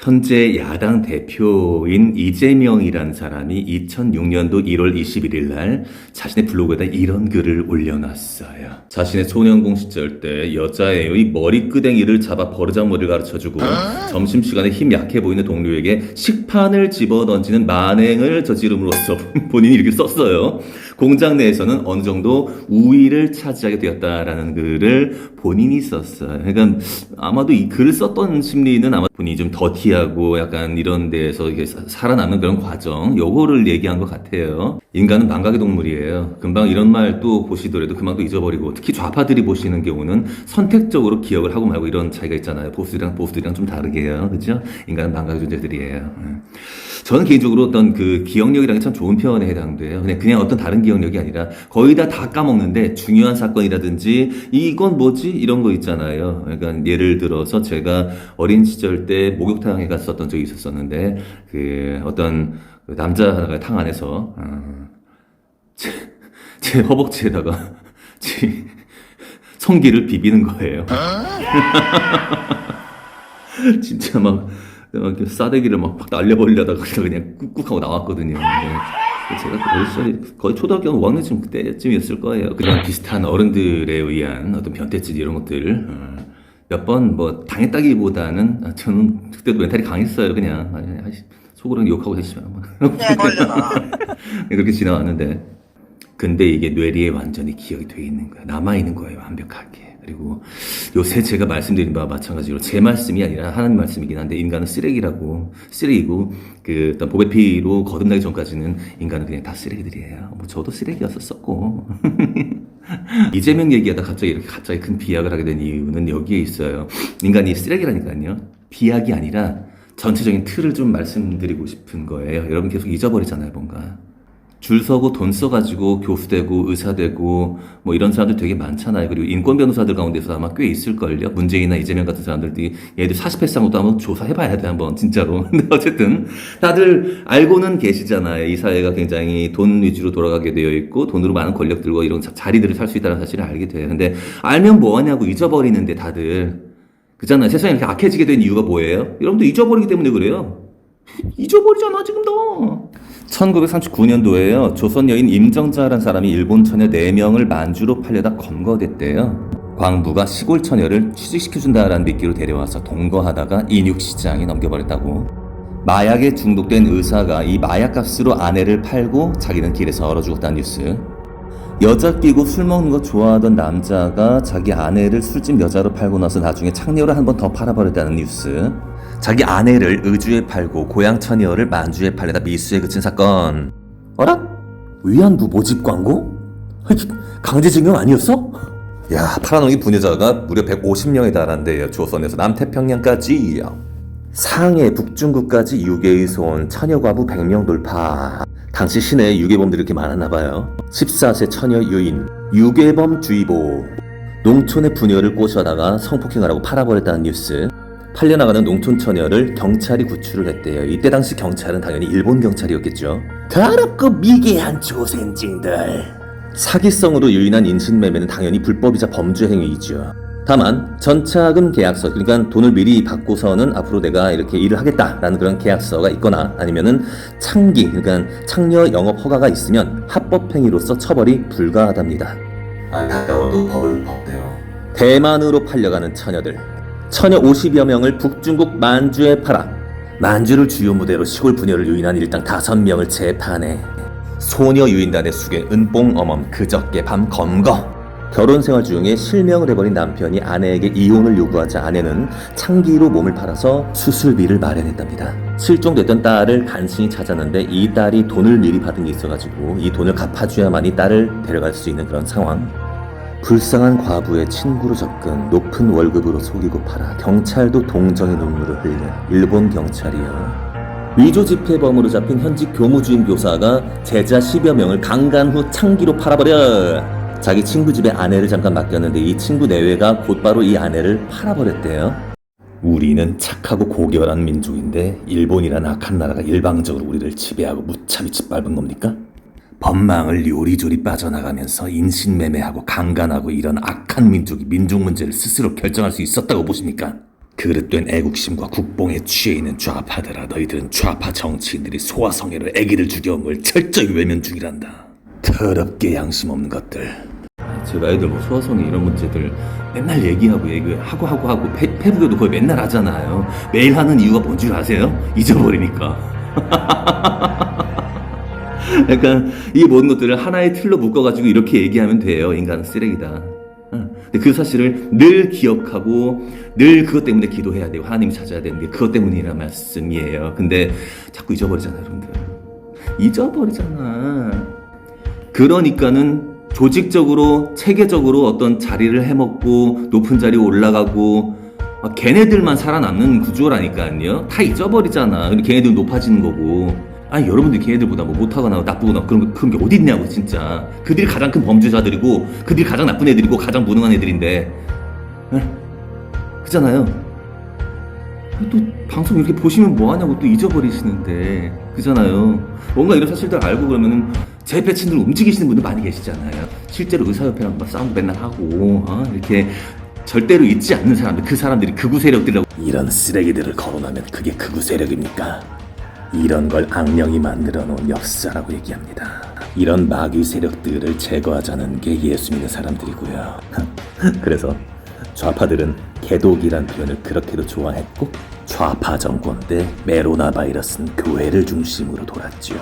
현재 야당 대표인 이재명이라는 사람이 2006년도 1월 21일 날 자신의 블로그에다 이런 글을 올려놨어요. 자신의 소년공 시절 때 여자애의 머리끄댕이를 잡아 버르장머리를 가르쳐주고 점심시간에 힘 약해 보이는 동료에게 식판을 집어던지는 만행을 저지름으로써 본인이 이렇게 썼어요. 공장 내에서는 어느 정도 우위를 차지하게 되었다라는 글을 본인이 썼어요. 그러니까 아마도 이 글을 썼던 심리는 아마 본인이 좀 더티하고 약간 이런 데에서 이렇게 살아남는 그런 과정, 요거를 얘기한 것 같아요. 인간은 망각의 동물이에요. 금방 이런 말 또 보시더라도 금방 또 잊어버리고, 특히 좌파들이 보시는 경우는 선택적으로 기억을 하고 말고 이런 차이가 있잖아요. 보수들이랑 좀 다르게요. 그죠? 인간은 망각의 존재들이에요. 저는 개인적으로 어떤 그 기억력이라는 게 참 좋은 표현에 해당돼요. 그냥 어떤 다른 기억력이 아니라 거의 다 까먹는데 중요한 사건이라든지 이건 뭐지? 이런 거 있잖아요. 그러니까 예를 들어서 제가 어린 시절 때 목욕탕에 갔었던 적이 있었었는데 그 어떤 그 남자 하나가 탕 안에서 제 허벅지에다가 제 성기를 비비는 거예요. 진짜 막 이렇게 싸대기를 막 날려버리려다가 그냥 꾹꾹 하고 나왔거든요. 제가 어린 시절에 거의 초등학교 5학년쯤 그때쯤이었을 거예요. 그런 비슷한 어른들에 의한 어떤 변태짓 이런 것들 몇 번 뭐 당했다기보다는 저는 그때도 멘탈이 강했어요. 그냥 속으로 욕하고 했지만 그렇게 지나왔는데, 근데 이게 뇌리에 완전히 기억이 돼 있는 거야. 남아있는 거예요, 완벽하게. 그리고 요새 제가 말씀드린 바와 마찬가지로 제 말씀이 아니라 하나님 말씀이긴 한데, 인간은 쓰레기고, 그 어떤 보배 피로 거듭나기 전까지는 인간은 그냥 다 쓰레기들이에요. 뭐 저도 쓰레기였었고. 이재명 얘기하다 갑자기 큰 비약을 하게 된 이유는 여기에 있어요. 인간이 쓰레기라니까요. 비약이 아니라 전체적인 틀을 좀 말씀드리고 싶은 거예요. 여러분 계속 잊어버리잖아요, 뭔가. 줄 서고 돈 써가지고 교수 되고 의사 되고 뭐 이런 사람들 되게 많잖아요. 그리고 인권 변호사들 가운데서 아마 꽤 있을걸요. 문재인이나 이재명 같은 사람들이 얘들 40회상 것도 한번 조사해봐야 돼, 한번 진짜로. 근데 어쨌든 다들 알고는 계시잖아요. 이 사회가 굉장히 돈 위주로 돌아가게 되어 있고 돈으로 많은 권력들과 이런 자리들을 살 수 있다는 사실을 알게 돼요. 근데 알면 뭐하냐고 잊어버리는데 다들. 그잖아요. 세상이 이렇게 악해지게 된 이유가 뭐예요? 여러분들 잊어버리기 때문에 그래요. 잊어버리잖아 지금도. 1939년도에요. 조선 여인 임정자라는 사람이 일본 처녀 4명을 만주로 팔려다 검거됐대요. 광부가 시골 처녀를 취직시켜준다라는 미끼로 데려와서 동거하다가 인육시장에 넘겨버렸다고. 마약에 중독된 의사가 이 마약값으로 아내를 팔고 자기는 길에서 얼어 죽었다는 뉴스. 여자 끼고 술 먹는 거 좋아하던 남자가 자기 아내를 술집 여자로 팔고 나서 나중에 창녀를 한 번 더 팔아버렸다는 뉴스. 자기 아내를 의주에 팔고 고향 처녀를 만주에 팔려다 미수에 그친 사건. 어라? 위안부 모집 광고? 강제징용 아니었어? 야, 팔아넘긴 부녀자가 무려 150명에 달한대요. 조선에서 남태평양까지. 상해 북중국까지 유괴의 손, 처녀과부 100명 돌파. 당시 시내에 유괴범들이 이렇게 많았나봐요. 14세 처녀 유인, 유괴범 주의보. 농촌의 부녀를 꼬셔다가 성폭행하라고 팔아버렸다는 뉴스. 팔려나가는 농촌 처녀를 경찰이 구출을 했대요. 이때 당시 경찰은 당연히 일본 경찰이었겠죠. 더럽고 미개한 조센징들. 사기성으로 유인한 인신매매는 당연히 불법이자 범죄 행위이죠. 다만 전차금 계약서, 그러니까 돈을 미리 받고서는 앞으로 내가 이렇게 일을 하겠다라는 그런 계약서가 있거나 아니면은 창기, 그러니까 창녀 영업 허가가 있으면 합법행위로서 처벌이 불가하답니다. 안타까워도 법을 법대로. 대만으로 팔려가는 처녀들. 처녀 50여 명을 북중국 만주에 팔아 만주를 주요 무대로 시골 부녀를 유인한 일당 5명을 재판해. 소녀 유인단의 숙에 은뽕 어멈 그저께 밤 검거. 결혼 생활 중에 실명을 해버린 남편이 아내에게 이혼을 요구하자 아내는 창기로 몸을 팔아서 수술비를 마련했답니다. 실종됐던 딸을 간신히 찾았는데 이 딸이 돈을 미리 받은 게 있어가지고 이 돈을 갚아줘야만이 딸을 데려갈 수 있는 그런 상황. 불쌍한 과부의 친구로 접근, 높은 월급으로 속이고 팔아 경찰도 동정의 눈물을 흘려. 일본 경찰이요. 위조 집회범으로 잡힌 현직 교무주임 교사가 제자 10여 명을 강간 후 창기로 팔아버려. 자기 친구 집에 아내를 잠깐 맡겼는데 이 친구 내외가 곧바로 이 아내를 팔아버렸대요. 우리는 착하고 고결한 민족인데 일본이란 악한 나라가 일방적으로 우리를 지배하고 무참히 짓밟은 겁니까? 법망을 요리조리 빠져나가면서 인신매매하고 강간하고 이런 악한 민족이 민족 문제를 스스로 결정할 수 있었다고 보십니까? 그릇된 애국심과 국뽕에 취해 있는 좌파들아, 너희들은 좌파 정치인들이 소아성애로 애기를 죽여온 걸 철저히 외면 중이란다. 더럽게 양심 없는 것들. 제가 애들 뭐 소아성애 이런 문제들 맨날 얘기하고 페북에도 거의 맨날 하잖아요. 매일 하는 이유가 뭔 줄 아세요? 잊어버리니까. 약간 이 모든 것들을 하나의 틀로 묶어가지고 이렇게 얘기하면 돼요. 인간은 쓰레기다. 근데 그 사실을 늘 기억하고 늘 그것 때문에 기도해야 되고 하나님을 찾아야 되는 게 그것 때문이라는 말씀이에요. 근데 자꾸 잊어버리잖아요, 여러분들. 잊어버리잖아. 그러니까는 조직적으로 체계적으로 어떤 자리를 해먹고 높은 자리에 올라가고 걔네들만 살아남는 구조라니까요. 다 잊어버리잖아. 근데 걔네들 높아지는 거고. 아니 여러분들이 걔네들보다 뭐 못하거나 나쁘거나 그런 게 어디 있냐고 진짜. 그들이 가장 큰 범죄자들이고 그들이 가장 나쁜 애들이고 가장 무능한 애들인데 그잖아요. 또 방송 이렇게 보시면 뭐하냐고 또 잊어버리시는데 그잖아요. 뭔가 이런 사실들 알고 그러면은 제 패친들 움직이시는 분들 많이 계시잖아요. 실제로 의사협회랑 막 싸움도 맨날 하고 이렇게 절대로 잊지 않는 사람들, 그 사람들이 극우 세력들이라고. 이런 쓰레기들을 거론하면 그게 극우 세력입니까? 이런 걸 악령이 만들어 놓은 역사라고 얘기합니다. 이런 마귀 세력들을 제거하자는 게 예수 믿는 사람들이고요. 그래서 좌파들은 개독이란 표현을 그렇게도 좋아했고 좌파 정권 때 메로나 바이러스는 교회를 중심으로 돌았죠.